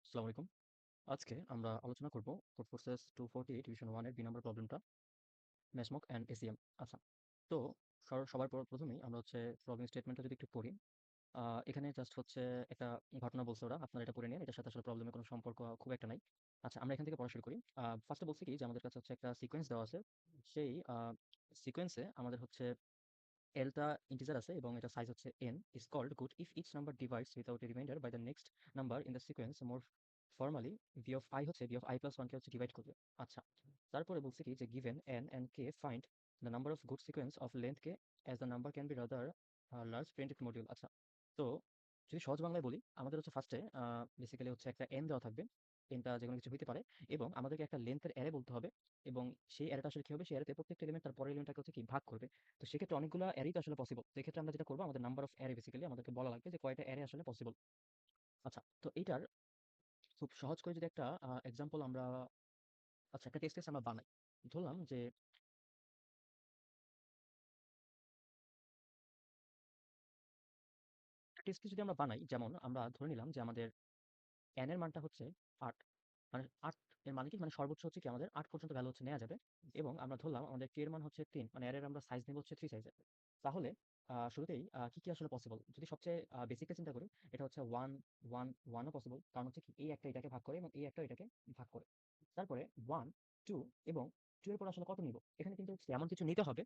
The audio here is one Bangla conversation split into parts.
আসসালামু আলাইকুম। আজকে আমরা আলোচনা করব কোড ফোর্সেস 248 ডিভিশন 1 এর 2 নম্বর প্রবলেমটা ম্যাশমক অ্যান্ড এসিএম। আচ্ছা, তো সবার প্রথমেই আমরা হচ্ছে সলভিং স্টেটমেন্টটা যদি একটু পড়ি। এখানে জাস্ট হচ্ছে একটা ঘটনা বলছে ওরা, আপনারা এটা পড়ে নিন। এটার সাথে আসলে প্রবলেমের কোনো সম্পর্ক খুব একটা নাই। আচ্ছা, আমরা এখান থেকে পড়া শুরু করি। ফার্স্টে বলছে কি যে আমাদের কাছে হচ্ছে একটা সিকোয়েন্স দেওয়া আছে। সেই সিকোয়েন্সে আমাদের হচ্ছে এলটা ইন্টিজার আছে এবং এটা সাইজ হচ্ছে n is called good if each number divides without a remainder by the next number in the sequence. More formally, v of i হচ্ছে v of i plus 1 কে হচ্ছে ডিভাইড করবে। আচ্ছা, তারপরে বলছে কি যে given n and k, find the number of good sequence of length k as the number can be rather large primitive module. আচ্ছা, তো যদি সহজ বাংলায় বলি, আমাদের হচ্ছে ফার্স্টে বেসিক্যালি হচ্ছে একটা n দেওয়া থাকবে। nটা যেকোনো কিছু হইতে পারে এবং আমাদেরকে একটা লেন্থের অ্যারে বলতে হবে এবং সেই অ্যারেটা আসলে কি হবে, সেই অ্যারেতে প্রত্যেকটা এলিমেন্ট তার পরের এলিমেন্টটাকে হচ্ছে কি ভাগ করবে। তো সেক্ষেত্রে অনেকগুলো অ্যারেই তো আসলে পসিবল। তো এক্ষেত্রে আমরা যেটা করবো, আমাদের নাম্বার অফ অ্যারে বেসিক্যালি আমাদেরকে বলা লাগবে যে কয়টা অ্যারে আসলে পসিবল। আচ্ছা, তো এইটার খুব সহজ করে যদি একটা এক্সাম্পল আমরা, আচ্ছা একটা টেস্ট কেস আমরা বানাই। ধরলাম যে একটা টেস্ট কেস যদি আমরা বানাই, যেমন আমরা ধরে নিলাম যে আমাদের n এর মানটা হচ্ছে 8। মানে 8 এর মানে কি, মানে সর্বোচ্চ হচ্ছে কি আমাদের 8 পর্যন্ত ভ্যালু হচ্ছে নেওয়া যাবে এবং আমরা ধরলাম আমাদের k এর মান হচ্ছে 3, মানে অ্যারের আমরা সাইজ নেব হচ্ছে 3 সাইজের। তাহলে শুরুতেই কি আসলে পসিবল? যদি সবচেয়ে বেসিকটা চিন্তা করি, এটা হচ্ছে 1 1 1 ও পসিবল। কারণ হচ্ছে কি এই একটা এটাকে ভাগ করে এবং এই একটা এটাকে ভাগ করে। তারপরে 1 2 এবং 2 এর পর আসলে কত নিব? এখানে কিন্তু হচ্ছে এমন কিছু নিতে হবে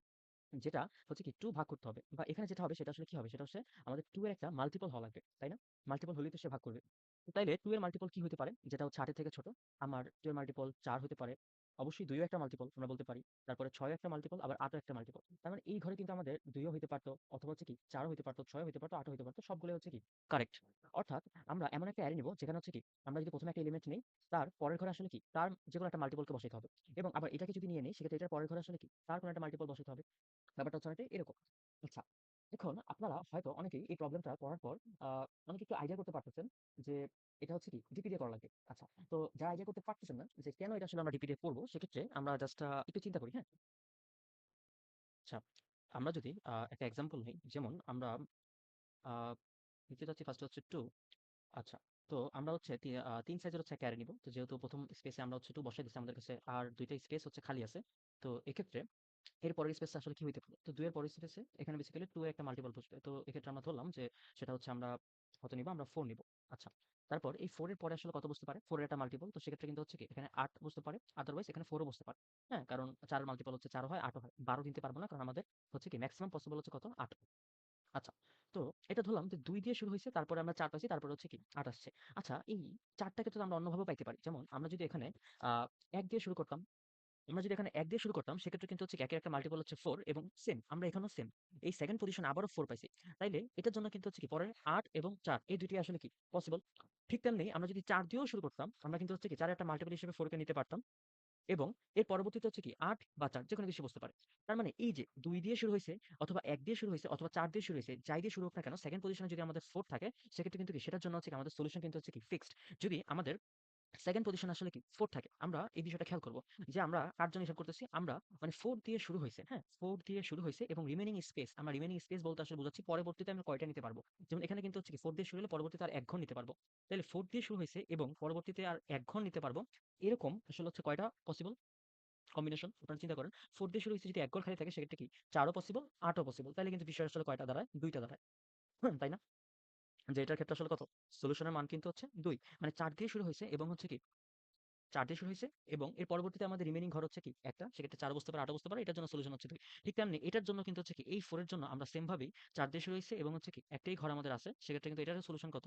যেটা হচ্ছে কি 2 ভাগ করতে হবে, বা এখানে যেটা হবে সেটা আসলে কি হবে, সেটা হচ্ছে আমাদের 2 এর একটা মাল্টিপল হওয়া লাগবে, তাই না? মাল্টিপল হলেই তো সে ভাগ করবে। তো তাইলে 2 এর মাল্টিপল কি হতে পারে, যেটা হচ্ছে 8 এর থেকে ছোট? আমার 2 এর মাল্টিপল 4 হতে পারে। অবশ্যই 2 ও একটা মাল্টিপল আমরা বলতে পারি। তারপরে 6 ও একটা মাল্টিপল, আবার 8 ও একটা মাল্টিপল। তার মানে এই ঘরে কিন্তু আমাদের 2 ও হইতে পারতো, অথবা হচ্ছে কি 4 ও হইতে পারতো, 6 ও হইতে পারতো, 8 ও হইতে পারতো। সবগুলোই হচ্ছে কি কারেক্ট। অর্থাৎ আমরা এমন একটা অ্যারে নিব যেখানে হচ্ছে কি আমরা যদি প্রথমে একটা এলিমেন্ট নেই, তার পরের ঘরে আসলে কি তার যেকোনো একটা মাল্টিপলকে বসাইতে হবে। এবং আবার এটাকে যদি নিয়ে নেই, সেক্ষেত্রে এটার পরের ঘরে আসলে কি তার কোনো একটা মাল্টিপল বসাইতে হবে। ব্যাপারটা হচ্ছে অনেকটা এরকম। আচ্ছা, এখন আপনারা হয়তো অনেকেই এই প্রবলেমটা পড়ার পর আ অনেকে একটু আইডিয়া করতে পারতেছেন যে এটা হচ্ছে কি ডিপি দিয়ে করা লাগবে। আচ্ছা, তো যারা আইডিয়া করতে পারতেছেন না যে কেন এটা আসলে আমরা ডিপি দিয়ে করব, সেক্ষেত্রে আমরা জাস্ট একটু চিন্তা করি, হ্যাঁ? আচ্ছা, আমরা যদি একটা এক্সাম্পল নেই, যেমন আমরা আ নিতে চাচ্ছি ফার্স্টে হচ্ছে 2। আচ্ছা, তো আমরা হচ্ছে ৩ সাইজের হচ্ছে একটা অ্যারে নিব। তো যেহেতু ১ম স্পেসে আমরা হচ্ছে 2 বসাই দিছি, আমাদের কাছে আর ২ টা স্পেস হচ্ছে খালি আছে। তো এক্ষেত্রে এর পরের স্পেসটা আসলে কি হইতে পারে? তো ২ এর পরের স্পেসে এখানে বেসিক্যালি 2 এর একটা মাল্টিপল বসবে। তো এক্ষেত্রে আমরা ধরলাম যে সেটা হচ্ছে আমরা কত নিবো? আমরা 4 নিবো। আচ্ছা। তারপর এই 4 এর পরে আসলে কত বসতে পারে? 4 এর একটা মাল্টিপল। তো সেক্ষেত্রে কিন্তু হচ্ছে কি এখানে ৮ বসতে পারে। আদারওয়াইজ এখানে 4 ও বসতে পারে। হ্যাঁ? কারণ ৪ এর মাল্টিপল হচ্ছে ৪ ও হয়, ৮ ও হয়। ১২ নিতে পারব না, কারণ আমাদের হচ্ছে কি মেক্সিমাম পসিবল হচ্ছে কত? ৮। আচ্ছা। তো এটা ধরলাম যে ২ দিয়ে শুরু হইছে, তারপরে আমরা ৪ পাইছি, তারপরে হচ্ছে কি ৮ আসছে। আচ্ছা, এই ৪ টাকে তো আমরা অন্যভাবেও পাইতে পারি। যেমন আমরা যদি এখানে আ ১ দিয়ে শুরু করতাম, আমরা যদি এখানে ১ দিয়ে শুরু করতাম, সেক্ষেত্রে কিন্তু হচ্ছে কি একের একটা মাল্টিপল হচ্ছে 4 এবং সেম আমরা এখানেও সেম। এই সেকেন্ড পজিশনে আবারও 4 পাইছি। তাইলে এটার জন্য কিন্তু হচ্ছে কি পরের ৮ এবং ৪ এই ২ টি আসলে কি পসিবল। ঠিক তেমনি আমরা যদি ৪ দিয়েও শুরু করতাম, আমরা কিন্তু হচ্ছে কি ৪ এর একটা মাল্টিপল হিসেবে 4 কে নিতে পারতাম এবং এর পরবর্তীতে হচ্ছে কি ৮ বা ৪ যেকোনো কিছু বসতে পারে। তার মানে এই যে ২ দিয়ে শুরু হইছে, অথবা ১ দিয়ে শুরু হইছে, অথবা ৪ দিয়ে শুরু হইছে, যাই দিয়ে শুরু হোক না কেন, সেকেন্ড পজিশনে যদি আমাদের 4 থাকে, সেক্ষেত্রে কিন্তু কি সেটার জন্য হচ্ছে কি আমাদের সলিউশন কিন্তু হচ্ছে কি ফিক্সড। যদি আমাদের সেকেন্ড পজিশন আসলে কি 4 থাকে। আমরা এই বিষয়টা খেয়াল করব যে আমরা কার জন্য হিসাব করতেছি? আমরা মানে 4 দিয়ে শুরু হইছে, হ্যাঁ? 4 দিয়ে শুরু হইছে এবং রিমেইনিং স্পেস, আমরা রিমেইনিং স্পেস বলতে আসলে বোঝাচ্ছি পরবর্তীতে আমরা কয়টা নিতে পারবো। যেমন এখানে কিন্তু হচ্ছে কি 4 দিয়ে শুরু হলে পরবর্তীতে আর ১ ঘর নিতে পারবো। তাইলে 4 দিয়ে শুরু হইছে এবং পরবর্তীতে আর ১ ঘর নিতে পারবো। এরকম আসলে হচ্ছে কয়টা পসিবল কম্বিনেশন আপনারা চিন্তা করেন। 4 দিয়ে শুরু হইছে, যদি ১ ঘর খালি থাকে সেক্ষেত্রে কি ৪ ও পসিবল, ৮ ও পসিবল। তাইলে কিন্তু বিষয় আসলে কয়টা দাঁড়ায়? ২ টা দাঁড়ায়। তাই না? যে এটার ক্ষেত্রে আসলে কত? সলিউশনের মান কিন্তু হচ্ছে ২। মানে ৪ দিয়ে শুরু হইছে এবং হচ্ছে কি ৪ দিয়ে শুরু হইছে এবং এর পরবর্তীতে আমাদের রিমেইনিং ঘর হচ্ছে কি ১ টা, সেক্ষেত্রে ৪ ও বসতে পারে, ৮ ও বসতে পারে। এটার জন্য সলিউশন হচ্ছে ২। ঠিক তেমনি এটার জন্য কিন্তু হচ্ছে কি এই 4 এর জন্য আমরা সেম ভাবেই ৪ দিয়ে শুরু হইছে এবং হচ্ছে কি একটাই ঘর আমাদের আছে। সেক্ষেত্রে কিন্তু এটারও সলিউশন কত?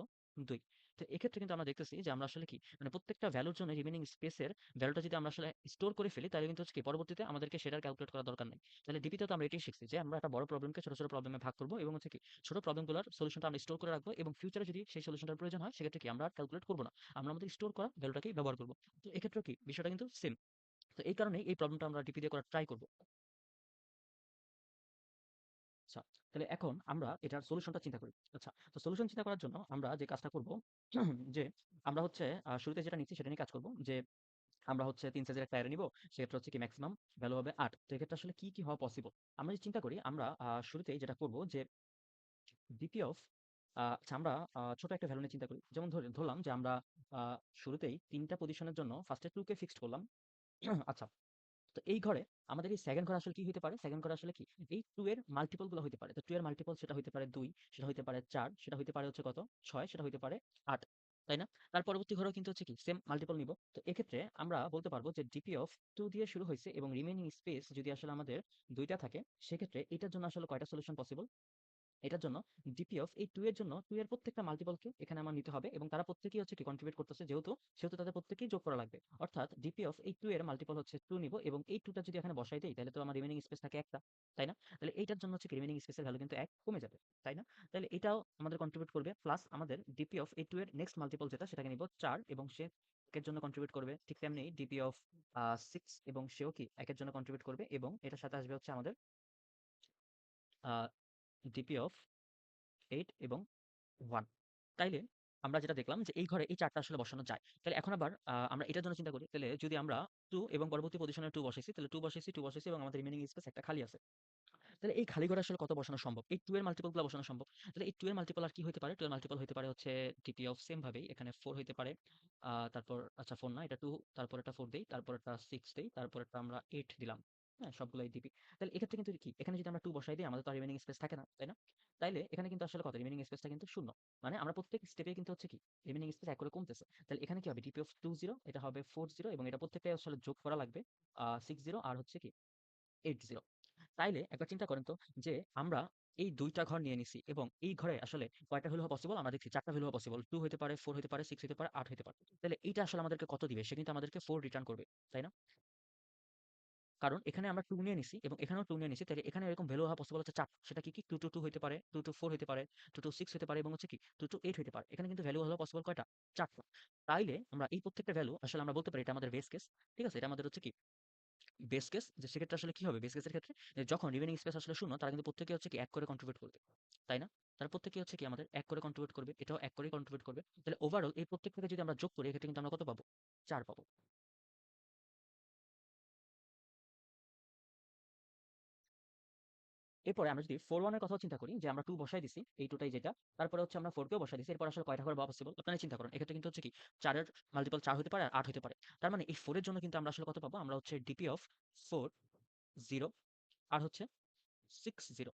২। তো এক্ষেত্রে কিন্তু আমরা দেখতেছি যে আমরা আসলে কি মানে প্রত্যেকটা ভ্যালুর জন্য রিমেইনিং স্পেসের ভ্যালুটা যদি আমরা আসলে স্টোর করে ফেলি, তাহলে কিন্তু হচ্ছে কি পরবর্তীতে আমাদেরকে সেটার ক্যালকুলেট করার দরকার নাই। তাহলে ডিপিতে তো আমরা এটাই শিখছি যে আমরা একটা বড় প্রবলেমকে ছোট, ছোট প্রবলেমে ভাগ করব এবং হচ্ছে কি ছোট প্রবলেমগুলোর সলিউশনটা আমরা স্টোর করে রাখবো এবং ফিউচারে যদি সেই সলিউশনটার প্রয়োজন হয়, সেক্ষেত্রে কি আমরা আর ক্যালকুলেট করব না। আমরা আমাদের স্টোর করা ভ্যালুটাকেই ব্যবহার করব। তো এক্ষেত্রেও কি বিষয়টা কিন্তু সেম। তো এই কারণেই এই প্রবলেমটা আমরা ডিপি দিয়ে করার ট্রাই করব। আচ্ছা, তাহলে এখন আমরা এটার সলিউশনটা চিন্তা করি। আচ্ছা, তো সলিউশন চিন্তা করার জন্য আমরা যে কাজটা করব যে আমরা হচ্ছে শুরুতে যেটা নিচ্ছি সেটা নিয়ে কাজ করব যে আমরা হচ্ছে ৩ সাইজের একটা অ্যারে নিব। সেক্ষেত্রে হচ্ছে কি মেক্সিমাম ভ্যালু হবে ৮। তো এক্ষেত্রে আসলে কি হওয়া পসিবল? আমরা যদি চিন্তা করি, আমরা শুরুতেই যেটা করব যে ডিপি অফ আচ্ছা আমরা ছোট একটা ভ্যালু নিয়ে চিন্তা করি। যেমন ধরলাম যে আমরা আ শুরুতেই ৩ টা পজিশনের জন্য ফার্স্টে 2 কে ফিক্সড করলাম। আচ্ছা, তো এই ঘরে আমাদের এই সেকেন্ড ঘরে আসলে কি হইতে পারে? সেকেন্ড ঘরে আসলে কি? এই 2 এর মাল্টিপল গুলো হইতে পারে। তো 2 এর মাল্টিপল সেটা হইতে পারে 2, সেটা হইতে পারে 4, সেটা হইতে পারে হচ্ছে কত? 6, সেটা হইতে পারে 8, তাই না? তার পরবর্তী ঘরেও কিন্তু হচ্ছে কি সেম মাল্টিপল নিব। তো এক্ষেত্রে আমরা বলতে পারবো যে ডিপি অফ 2 দিয়ে শুরু হইছে এবং রিমেইনিং স্পেস যদি আসলে আমাদের ২ টা থাকে, সেক্ষেত্রে এটার জন্য আসলে কয়টা সলিউশন পসিবল? এটার জন্য ডিপি অফ এই 2 এর জন্য 2 এর প্রত্যেকটা মাল্টিপলকে এখানে আমার নিতে হবে এবং তারা প্রত্যেকেই হচ্ছে কি কন্ট্রিবিউট করতেছে সেহেতু তাদের প্রত্যেকেই যোগ করা লাগবে। অর্থাৎ ডিপি অফ এই 2 এর মাল্টিপল হচ্ছে 2 নিব এবং এই 2 টা যদি এখানে বসাই দেই তাহলে তো আমার রিমেইনিং স্পেস থাকে একটা, তাই না? তাহলে এইটার জন্য হচ্ছে কি রিমেইনিং স্পেসের ভ্যালু কিন্তু 1 কমে যাবে, তাই না? তাহলে এটাও আমাদের কন্ট্রিবিউট করবে প্লাস আমাদের ডিপি অফ এই 2 এর নেক্সট মাল্টিপল যেটা সেটাকে নিব 4 এবং সে 1 এর জন্য কন্ট্রিবিউট করবে। ঠিক তেমনি ডিপি অফ 6 এবং সেও কি 1 এর জন্য কন্ট্রিবিউট করবে এবং এটার সাথে আসবে হচ্ছে আমাদের আ ডিপি অফ 8 এবং 1। তাইলে আমরা যেটা দেখলাম যে এই ঘরে এই ৪ টা আসলে বসানো যায়। তাহলে এখন আবার আমরা এটার জন্য চিন্তা করি। তাহলে যদি আমরা 2 এবং পরবর্তী পজিশনে 2 বসাইছি, তাহলে 2 বসাইছি এবং আমাদের রিমেইনিং স্পেস একটা খালি আছে। তাহলে এই খালি ঘরে আসলে কত বসানো সম্ভব? এই 2 এর মাল্টিপল গুলা বসানো সম্ভব। তাহলে এই 2 এর মাল্টিপল আর কি হইতে পারে? 2 এর মাল্টিপল হইতে পারে হচ্ছে ডিপি অফ সেম ভাবেই এখানে 4 হইতে পারে। তারপর আচ্ছা 4 না এটা 2 তারপর এটা 4 দেই, তারপর এটা 6 দেই, তারপর এটা আমরা 8 দিলাম। হ্যাঁ? সবগুলাই ডিপি। তাহলে এক্ষেত্রে কিন্তু কি? এখানে যদি আমরা 2 বসাই দেই আমাদের তো আর রিমেইনিং স্পেস থাকে না, তাই না? তাইলে এখানে কিন্তু আসলে কত? রিমেইনিং স্পেসটা কিন্তু 0। মানে আমরা প্রত্যেক স্টেপে কিন্তু হচ্ছে কি? রিমেইনিং স্পেস 1 করে কমতেছে। তাহলে এখানে কি হবে? ডিপি অফ 20 এটা হবে 40 এবং এটা প্রত্যেকটাই আসলে যোগ করা লাগবে 60 আর হচ্ছে কি 80। তাইলে একবার চিন্তা করেন তো যে আমরা এই ২ টা ঘর নিয়ে নিছি এবং এই ঘরে আসলে কয়টা ভ্যালু হওয়া পসিবল? আমরা দেখছি ৪ টা ভ্যালু হওয়া পসিবল। 2 হইতে পারে, 4 হইতে পারে, 6 হইতে পারে, 8 হইতে পারে। তাইলে এইটা আসলে আমাদেরকে কত দিবে? সে কিন্তু আমাদেরকে 4 রিটার্ন করবে। তাই না? কারণ এখানে আমরা 2 নিয়ে নিছি এবং এখানেও 2 নিয়ে নিছি। তাইলে এখানে এরকম ভ্যালু হওয়া পসিবল হচ্ছে ৪ টা। সেটা কি? 2 to 2 হইতে পারে, 2 to 4 হইতে পারে, 2 to 6 হইতে পারে এবং হচ্ছে কি 2 to 8 হইতে পারে। এখানে কিন্তু ভ্যালু হলো পসিবল কয়টা? ৪ টা। তাইলে আমরা এই প্রত্যেকটা ভ্যালু আসলে আমরা বলতে পারি এটা আমাদের বেস কেস। ঠিক আছে? এটা আমাদের হচ্ছে কি বেস কেস যে সেক্ষেত্রে আসলে কি হবে? বেস কেসের ক্ষেত্রে যে যখন রিমেইনিং স্পেস আসলে শূন্য তারা কিন্তু প্রত্যেকে হচ্ছে কি ১ করে কন্ট্রিবিউট করবে। তাই না? তারা প্রত্যেকেই হচ্ছে কি আমাদের ১ করে কন্ট্রিবিউট করবে। এটাও ১ করেই কন্ট্রিবিউট করবে। তাহলে ওভারঅল এই প্রত্যেকটাকে যদি আমরা যোগ করি এক্ষেত্রে কিন্তু আমরা কত পাবো? ৪ পাবো। এরপরে আমরা যদি 4-1 এর কথাও চিন্তা করি যে আমরা 2 বসায় দিছি, এই 2 টাই যেটা। তারপরে হচ্ছে আমরা 4 কেও বসায় দিছি। এরপর আসলে কয়টা করে পাওয়া পসিবল? আপনারাই চিন্তা করেন। এক্ষেত্রে কিন্তু হচ্ছে কি ৪ এর মাল্টিপল ৪ হইতে পারে আর ৮ হইতে পারে। তার মানে এই 4 এর জন্য কিন্তু আমরা আসলে কত পাবো? আমরা হচ্ছে ডিপি অফ 4, 0 আর হচ্ছে 6, 0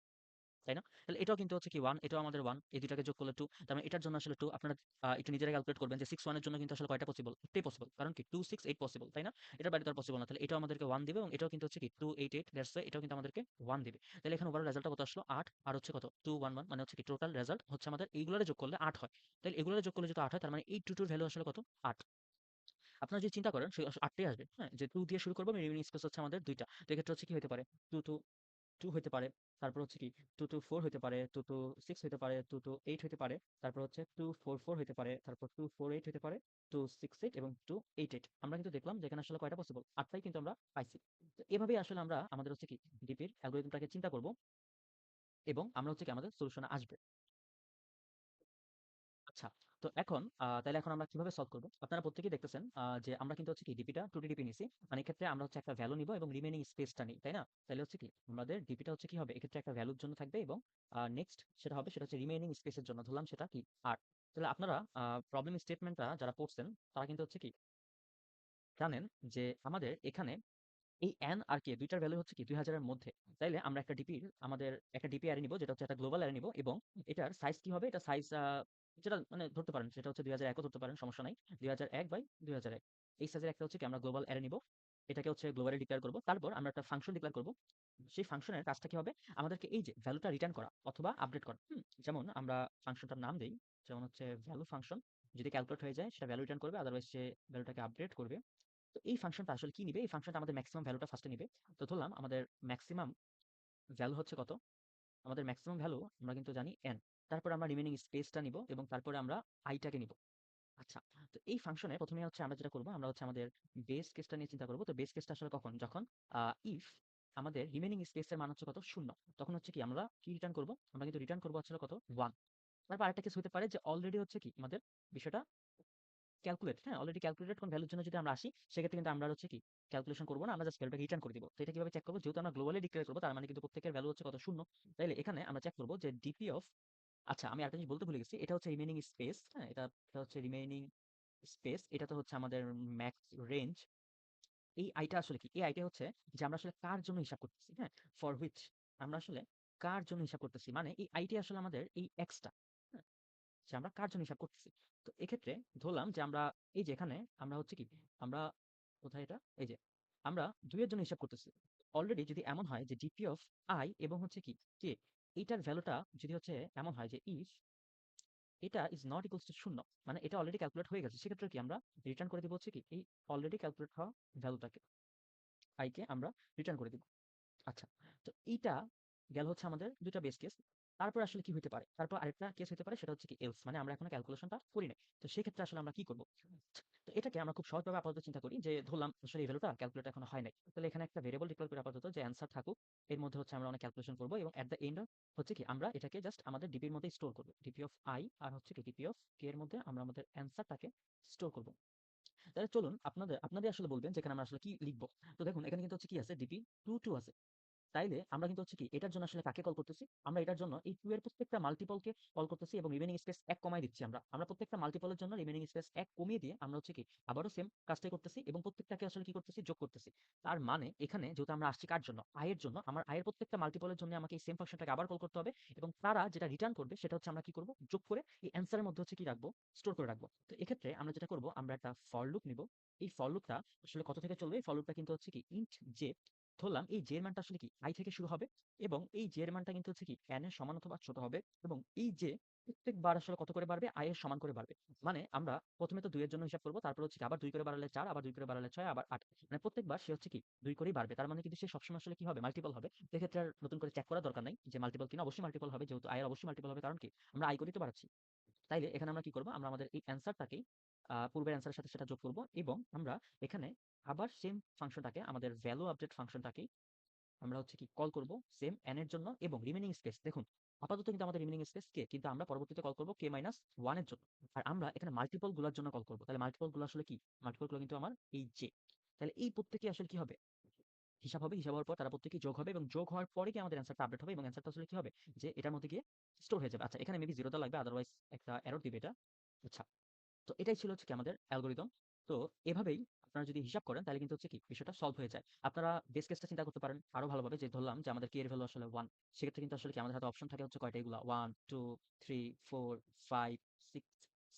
তাই না? তাহলে এটাও কিন্তু হচ্ছে কি 1 এটাও আমাদের 1 এই ২ টাকে যোগ করলে 2 তার মানে এটার জন্য আসলে 2 আপনারা একটু নিজেরাই ক্যালকুলেট করবেন যে 6 1 এর জন্য কিন্তু আসলে কয়টা পসিবল? একটাই পসিবল। কারণ কি 2 6 8 পসিবল, তাই না? এটার বাইরে তো আর পসিবল না। তাহলে এটাও আমাদেরকে 1 দিবে এবং এটাও কিন্তু হচ্ছে কি 2 8 8 দ্যাটস ওয়াই এটাও কিন্তু আমাদেরকে 1 দিবে। তাহলে এখানে ওভারঅল রেজাল্টটা কত আসলো? ৮ আর হচ্ছে কত? 2 1 1 মানে হচ্ছে কি টোটাল রেজাল্ট হচ্ছে আমাদের এইগুলারে যোগ করলে ৮ হয়। তাহলে এগুলারে যোগ করলে যেহেতু ৮ হয় তার মানে এই 2 টুর ভ্যালু আসলে কত? ৮। আপনারা যদি চিন্তা করেন সে ৮ টাই আসবে। হ্যাঁ? যে 2 দিয়ে শুরু করব রিমেইনিং স্পেস হচ্ছে আমাদের ২ টা। তো এক্ষেত্রে হচ্ছে কি হইতে পারে? 2 2 2 হইতে পারে। তারপর হচ্ছে কি 2 to 4 হইতে পারে, 2 to 6 হইতে পারে, 2 to 8 হইতে পারে। তারপর হচ্ছে 2 4 4 হইতে পারে, তারপর 2 4 8 হইতে পারে, 2 6 8 এবং 2 8 8 আমরা কিন্তু দেখলাম যে এখানে আসলে কয়টা পসিবল? ৮ টাই কিন্তু আমরা পাইছি। তো এভাবেই আসলে আমরা আমাদের হচ্ছে কি ডিপির অ্যালগরিদমটাকে চিন্তা করব এবং আমরা হচ্ছে কি আমাদের সলিউশনে আসবে। আচ্ছা। তো এখন তাইলে এখন আমরা কিভাবে সলভ করব? আপনারা প্রত্যেকেই দেখতেছেন যে আমরা কিন্তু হচ্ছে কি ডিপিটা 2D ডিপি নিছি। মানে এক্ষেত্রে আমরা হচ্ছে একটা ভ্যালু নিবো এবং রিমেইনিং স্পেসটা নিই, তাই না? তাইলে হচ্ছে কি আমাদের ডিপিটা হচ্ছে কি হবে? এক্ষেত্রে একটা ভ্যালুর জন্য থাকবে এবং নেক্সট সেটা হবে সেটা হচ্ছে রিমেইনিং স্পেসের জন্য। ধরলাম সেটা কি ৮। তাহলে আপনারা প্রবলেম স্টেটমেন্টটা যারা পড়ছেন তারা কিন্তু হচ্ছে কি জানেন যে আমাদের এখানে এই n আর k ২ টার ভ্যালু হচ্ছে কি ২০০০ এর মধ্যে। তাইলে আমরা আমাদের একটা ডিপি অ্যারে নিব যেটা হচ্ছে একটা গ্লোবাল অ্যারে নিব এবং এটার সাইজ কি হবে? এটা সাইজ যেটা মানে ধরতে পারেন সেটা হচ্ছে ২০০১ ও ধরতে পারেন সমস্যা নাই। ২০০১/২০০১ এই সাইজের একটা হচ্ছে কি আমরা গ্লোবাল অ্যারে নিব। এটাকে হচ্ছে গ্লোবালি ডিক্লেয়ার করব। তারপর আমরা একটা ফাংশন ডিক্লেয়ার করব। সেই ফাংশনের কাজটা কি হবে? আমাদেরকে এই যে ভ্যালুটা রিটার্ন করা অথবা আপডেট করা। যেমন আমরা ফাংশনটার নাম দেই। যেমন হচ্ছে ভ্যালু ফাংশন। যদি ক্যালকুলেট হয়ে যায় সেটা ভ্যালু রিটার্ন করবে। আদারওয়াইজ সে ভ্যালুটাকে আপডেট করবে। তো এই ফাংশনটা আসলে কি নিবে? এই ফাংশনটা আমাদের মেক্সিমাম ভ্যালুটা ফার্স্টে নিবে। তো ধরলাম আমাদের মেক্সিমাম ভ্যালু হচ্ছে কত? আমাদের মেক্সিমাম ভ্যালু আমরা কিন্তু জানি n। তারপরে আমরা রিমেইনিং স্পেসটা নিব এবং তারপরে আমরা i টাকে নিব। আচ্ছা। তো এই ফাংশনে ১ম এ হচ্ছে আমরা যেটা করব, আমরা হচ্ছে আমাদের বেস কেসটা নিয়ে চিন্তা করব। তো বেস কেসটা আসলে কখন? যখন ইফ আমাদের রিমেইনিং স্পেসের মান হচ্ছে কত? ০। তখন হচ্ছে কি আমরা কি রিটার্ন করব? আমরা কিন্তু রিটার্ন করব আসলে কত? 1। তারপর আরেকটা কেস হতে পারে যে অলরেডি হচ্ছে কি আমাদের বিষয়টা হ্যাঁ? অলরেডি ক্যালকুলেটেড কোন ভ্যালুর জন্য যদি আমরা আসি, সেক্ষেত্রে কিন্তু আমরা আর হচ্ছে কি ক্যালকুলেশন করব না। আমরা জাস্ট ভ্যালুটাকে রিটার্ন করে দিব। তো এটা কিভাবে চেক করব? যেহেতু আমরা গ্লোবালি ডিক্লেয়ার করব তার মানে কিন্তু প্রত্যেকের ভ্যালু হচ্ছে কত? ০। তাইলে এখানে আমরা চেক করব যে ডিপি অফ আচ্ছা, আমি আরেকটা জিনিস বলতে ভুলে গেছি। এটা হচ্ছে রিমেইনিং স্পেস, হ্যাঁ? এটা হচ্ছে রিমেইনিং স্পেস। এটা তো হচ্ছে আমাদের ম্যাক্স রেঞ্জ। এই আইটা আসলে কি? এই আইটা হচ্ছে যে আমরা আসলে কার জন্য হিসাব করতেছি, হ্যাঁ? ফর হুইচ আমরা আসলে কার জন্য হিসাব করতেছি। মানে এই আইটি আসলে আমাদের এই এক্সটা, হ্যাঁ? যে আমরা কার জন্য হিসাব করতেছি। তো এক্ষেত্রে ধরলাম যে আমরা এই যে এখানে আমরা হচ্ছে কি আমরা কোথায় এটা? এই যে আমরা ২ এর জন্য হিসাব করতেছি। অলরেডি যদি এমন হয় যে ডিপি অফ আই এবং হচ্ছে কি কে এইটার ভ্যালুটা যদি হচ্ছে এমন হয় যে ইফ এটা ইজ নট ইকুয়ালস টু 0, মানে এটা অলরেডি ক্যালকুলেট হয়ে গেছে। সেক্ষেত্রে কি আমরা রিটার্ন করে দিব হচ্ছে কি এই অলরেডি ক্যালকুলেট হওয়া ভ্যালুটাকে, আই কে আমরা রিটার্ন করে দিব। আচ্ছা। তো এইটা গেল হচ্ছে আমাদের ২ টা বেস কেস। তারপর আসলে কি হইতে পারে? তারপর আরেকটা কেস হইতে পারে, সেটা হচ্ছে কি এলস, মানে আমরা এখনো ক্যালকুলেশনটা করি নাই। তো সেক্ষেত্রে আসলে আমরা কি করব? তো এটাকে আমরা খুব সহজভাবে আপাতত চিন্তা করি যে ধরলাম আসলে এই ভ্যালুটা ক্যালকুলেট এখনো হয় নাই। তাহলে এখানে একটা ভেরিয়েবল ডিক্লেয়ার করি আপাতত যে অ্যান্সার থাকুক। এর মধ্যে হচ্ছে আমরা অনেক ক্যালকুলেশন করব এবং এট দ্য এন্ড হচ্ছে কি আমরা এটাকে জাস্ট আমাদের ডিপির মধ্যে স্টোর করব। ডিপি অফ আই আর হচ্ছে কি ডিপি অফ কে এর মধ্যে আমরা আমাদের অ্যান্সারটাকে স্টোর করব। তাহলে চলুন আপনাদের আসলে বলবেন যে এখানে আমরা আসলে কি লিখব। তো দেখুন এখানে কিন্তু হচ্ছে কি আছে ডিপি 2 আছে। তাইলে আমরা কিন্তু হচ্ছে কি এটার জন্য আসলে কাকে কল করতেছি? আমরা এটার জন্য এই 2 এর প্রত্যেকটা মাল্টিপলকে কল করতেছি এবং রিমেইনিং স্পেস 1 কমায় দিচ্ছি আমরা। আমরা প্রত্যেকটা মাল্টিপলের জন্য রিমেইনিং স্পেস 1 কমিয়ে দিয়ে আমরা হচ্ছে কি আবারও সেম কাজটাই করতেছি এবং প্রত্যেকটাকে আসলে কি করতেছি? যোগ করতেছি। তার মানে এখানে যেহেতু আমরা আসছি কার জন্য? i এর জন্য। আমার i এর প্রত্যেকটা মাল্টিপলের জন্য আমাকে এই সেম ফাংশনটাকে আবার কল করতে হবে এবং তারা যেটা রিটার্ন করবে সেটা হচ্ছে আমরা কি করব? যোগ করে এই অ্যান্সার এর মধ্যে হচ্ছে কি রাখবো? স্টোর করে রাখবো। তো এক্ষেত্রে আমরা যেটা করব আমরা একটা ফর লুপ নিব। এই ফর লুপটা আসলে কত থেকে চলবে? এই ফর লুপটা কিন্তু হচ্ছে কি ইন্ট j, ধরলাম এই j এর মানটা আসলে কি i থেকে শুরু হবে এবং এই j এর মানটা কিন্তু হচ্ছে কি n এর সমান অথবা ছোট হবে এবং এই j প্রত্যেকবার আসলে কত করে বাড়বে? i এর সমান করে বাড়বে। মানে আমরা প্রথমে তো ২ এর জন্য হিসাব করব, তারপর হচ্ছে কি আবার ২ করে বাড়ালে ৪, আবার ২ করে বাড়ালে ৬, আবার ৮। মানে প্রত্যেকবার সে হচ্ছে কি ২ করেই বাড়বে। তার মানে কিন্তু সে সবসময় আসলে কি হবে? মাল্টিপল হবে। এক্ষেত্রে আর নতুন করে চেক করার দরকার নাই যে মাল্টিপল কিনা। অবশ্যই মাল্টিপল হবে, যেহেতু i এর অবশ্যই মাল্টিপল হবে। কারণ কি আমরা i করেই তো বাড়াচ্ছি। তাইলে এখানে আমরা কি করব? আমরা আমাদের এই অ্যান্সারটাকেই পূর্বের অ্যান্সারের সাথে সেটা যোগ করব এবং আমরা এখানে আবার সেম ফাংশনটাকে আমাদের ভ্যালু আপডেট ফাংশনটাকেই আমরা হচ্ছে কি কল করব সেম n এর জন্য এবং রিমেইনিং স্পেস দেখুন আপাতত কিন্তু আমাদের রিমেইনিং স্পেস কে, কিন্তু আমরা পরবর্তীতে কল করব k মাইনাস 1 এর জন্য। আর আমরা এখানে মাল্টিপল গুলার জন্য কল করব। তাহলে মাল্টিপল গুলো আসলে কি? মাল্টিপল গুলো কিন্তু আমার এই j। তাহলে এই প্রত্যেকই আসলে কি হবে? হিসাব হবে। হিসাব হওয়ার পর তারা প্রত্যেকেই যোগ হবে এবং যোগ হওয়ার পরে কি আমাদের অ্যান্সারটা আপডেট হবে এবং অ্যান্সারটা আসলে কি হবে? যে এটার মধ্যে গিয়ে স্টোর হয়ে যাবে। আচ্ছা, এখানে মেবি 0 দেওয়া লাগবে, আদারওয়াইজ একটা এরর দিবে এটা। আচ্ছা। তো এটাই ছিল হচ্ছে কি আমাদের অ্যালগরিদম। তো এভাবেই আপনারা যদি হিসাব করেন তাহলে কিন্তু হচ্ছে কি বিষয়টা সলভ হয়ে যায়। আপনারা বেস কেসটা চিন্তা করতে পারেন আরো ভালোভাবে, যে ধরলাম যে আমাদের k এর ভ্যালু আসলে 1। সেক্ষেত্রে কিন্তু আসলে কি আমাদের হাতে অপশন থাকে হচ্ছে কয়টা? এগুলা 1, 2, 3, 4, 5, 6,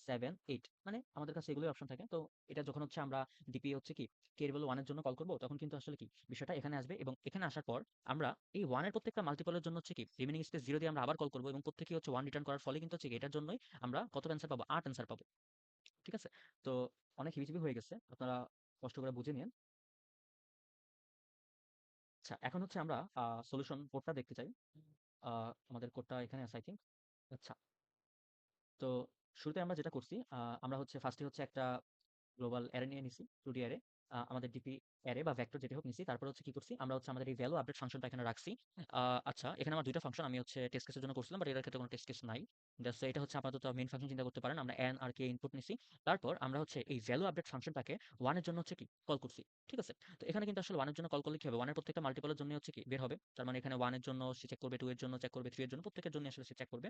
7, 8, মানে আমাদের কাছে এগুলোই অপশন থাকে। তো এটা যখন হচ্ছে আমরা ডিপি হচ্ছে কি k এর ভ্যালু 1 এর জন্য কল করব, তখন কিন্তু আসলে কি বিষয়টা এখানে আসবে এবং এখানে আসার পর আমরা এই 1 এর প্রত্যেকটা মাল্টিপলের জন্য হচ্ছে কি রিমেইনিং স্পেস 0 দিয়ে আমরা আবার কল করব এবং প্রত্যেকেই হচ্ছে 1 রিটার্ন করার ফলে কিন্তু হচ্ছে কি এটার জন্যই আমরা কত অ্যান্সার পাবো? 8 অ্যান্সার পাবো। ঠিক আছে? তো অনেক হিবিজিবি হয়ে গেছে। আপনারা কষ্ট করে বুঝে নিয়েন। আচ্ছা, এখন হচ্ছে আমরা সলিউশন কোডটা দেখতে চাই। আ আমাদের কোডটা এখানে আছে আই থিংক। আচ্ছা, তো শুরুতে আমরা যেটা করছি, আমরা হচ্ছে ফার্স্টে হচ্ছে একটা গ্লোবাল অ্যারে নিয়ে নিছি, 2D অ্যারে। আমাদের ডিপি অ্যারে বা ভেক্টর যেটাই হোক নিছি। তারপর হচ্ছে কি করছি? আমরা হচ্ছে আমাদের এই ভ্যালু আপডেট ফাংশনটা এখানে রাখছি। আচ্ছা, এখানে আমার ২ টা ফাংশন আমি হচ্ছে টেস্ট কেসের জন্য করছিলাম, বাট এটার ক্ষেত্রে কোনো টেস্ট কেস নাই। জাস্ট এটা হচ্ছে আপাতত মেইন ফাংশন চিন্তা করতে পারেন। আমরা n আর k ইনপুট নিছি। তারপর আমরা হচ্ছে এই ভ্যালু আপডেট ফাংশনটাকে 1 এর জন্য হচ্ছে কি কল করছি। ঠিক আছে? তো এখানে কিন্তু আসলে 1 এর জন্য কল করলে কি হবে? 1 এর প্রত্যেকটা মাল্টিপলের জন্য হচ্ছে কি বের হবে। তার মানে এখানে 1 এর জন্য সে চেক করবে, 2 এর জন্য চেক করবে, 3 এর জন্য, প্রত্যেকের জন্য আসলে সে চেক করবে।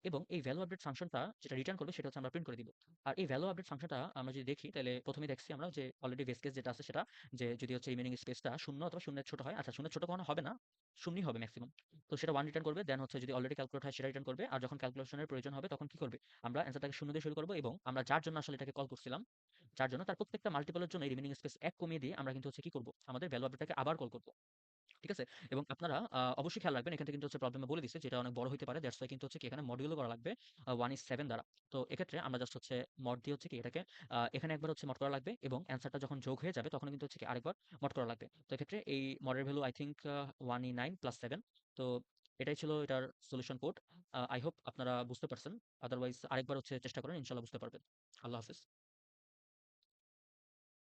এবং এই ভ্যালু আপডেট ফাংশনটা যেটা রিটার্ন করবে সেটা হচ্ছে আমরা প্রিন্ট করে দিব। আর এই ভ্যালু আপডেট ফাংশনটা আমরা যদি দেখি তাহলে প্রথমেই দেখছি আমরা যে অলরেডি বেস কেস যেটা আছে সেটা, যে যদি হচ্ছে রিমেইনিং স্পেসটা 0 অথবা 0 এর ছোট হয়। আচ্ছা, 0 এর ছোট কখনো হবে না। শূন্যই হবে মেক্সিমাম। তো সেটা 1 রিটার্ন করবে। দেন হচ্ছে যদি অলরেডি ক্যালকুলেট হয় সেটা রিটার্ন করবে। আর যখন ক্যালকুলেশনের প্রয়োজন হবে তখন কি করবে? আমরা অ্যান্সারটাকে 0 দিয়ে শুরু করব এবং আমরা যার জন্য আসলে এটাকে কল করছিলাম, যার জন্য তার প্রত্যেকটা মাল্টিপলের জন্য এই রিমেইনিং স্পেস 1 কমিয়ে দিয়ে আমরা কিন্তু হচ্ছে কি করব? আমাদের ভ্যালু আপডেটটাকে আবার কল করব। ঠিক আছে? এবং আপনারা অবশ্যই খেয়াল রাখবেন, এখান থেকে কিন্তু হচ্ছে প্রবলেমে বলে দিছে যে এটা অনেক বড় হইতে পারে। দ্যাটস ওয়াই কিন্তু হচ্ছে কি এখানে মডিউলও করা লাগবে 1:7 দ্বারা। তো এক্ষেত্রে আমরা জাস্ট হচ্ছে মড দিয়ে হচ্ছে কি এটাকে এখানে একবার হচ্ছে মড করা লাগবে এবং অ্যান্সারটা যখন যোগ হয়ে যাবে তখন কিন্তু হচ্ছে কি আরেকবার মড করা লাগবে। তো এক্ষেত্রে এই মডের ভ্যালু আই থিংক 1E9 + 7। তো এটাই ছিল এটার সলিউশন কোড। আই হোপ আপনারা বুঝতে পারছেন। আদারওয়াইজ আরেকবার হচ্ছে চেষ্টা করেন, ইনশাআল্লাহ বুঝতে পারবেন। আল্লাহ হাফেজ।